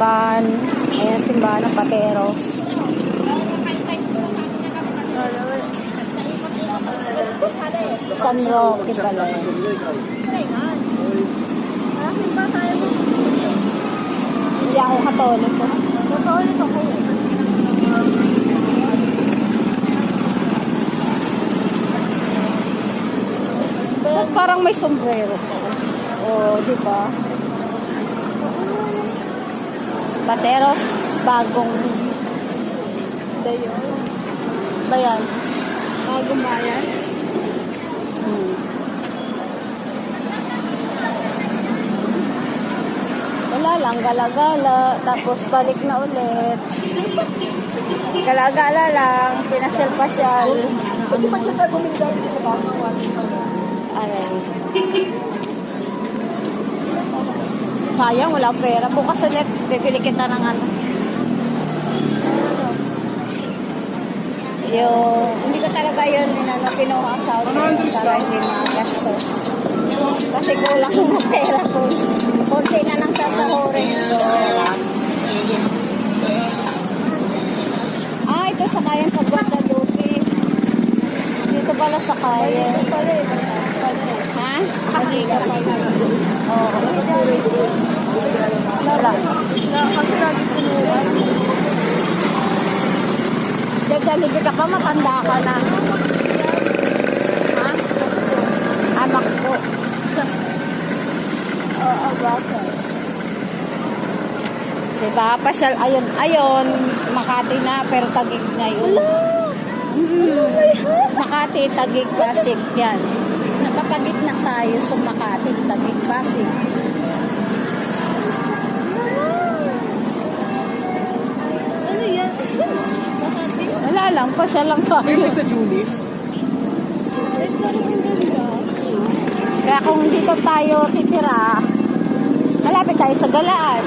simbahan. Ayan, simbahan ng Pateros. San Roque pala yan. Hindi ako Katoliko. Katoliko ko. Ba't parang may sombrero ko? Oo, di ba? Pateros, bagong Dayo. bayan. Bagong bayan. Wala lang, gala-gala. Tapos balik na ulit. Gala-gala lang. Pinasyal-pasyal. Ayan. Sayang, wala pera. Bukas ulit, bibili kita ng ano. Hindi ko talaga yun kinuha sa akin para hindi magastos. Kasi kulang na pera ko. Konti na lang sasahurin ko. Ito sa Kayan Guadalupe. Dito pala sa Kayan. Dito pala eh. Ha? Dito pala. Oo. Kasi lagi punuan. Dagdaligi ka pa, matanda ka na. Ha? Anak ko. Oo, bakit? Diba? Pasyal, ayun, Makati na, pero Taguig na yun. Makati, Taguig, Pasig, yan. Napapagitna tayo sa Makati, Taguig, Pasig. Ano yan? Makati? Wala lang, pasyal lang tayo. Hindi sa Julis. Ay, parang ang ganda. Kaya kung dito tayo titira, malapit tayo sa Galaan.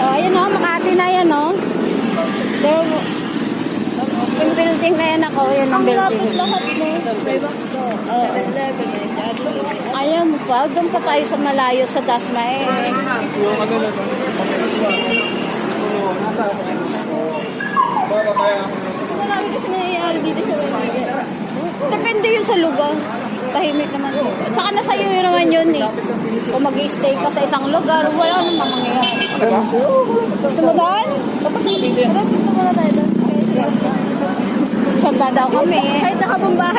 Ayun o, Makati na yan o. Yung building na yan ako, yun ang Ang lapit building. lahat mo. Sa ibang ko. 7-Eleven eh. Ayaw mo pa, doon pa tayo sa malayo sa Dasma eh. Yung ano na Marami kasi nangyayari dito sa Manila. Depende yun sa lugar. Tahimik naman dito. At saka nasa iyo naman yun eh. Kung mag-stay ka sa isang lugar, wala namang mangyayari. Gusto mo doon? Tapos gusto mo na tayo doon. Siyanda daw kami. Kahit nakabang bahay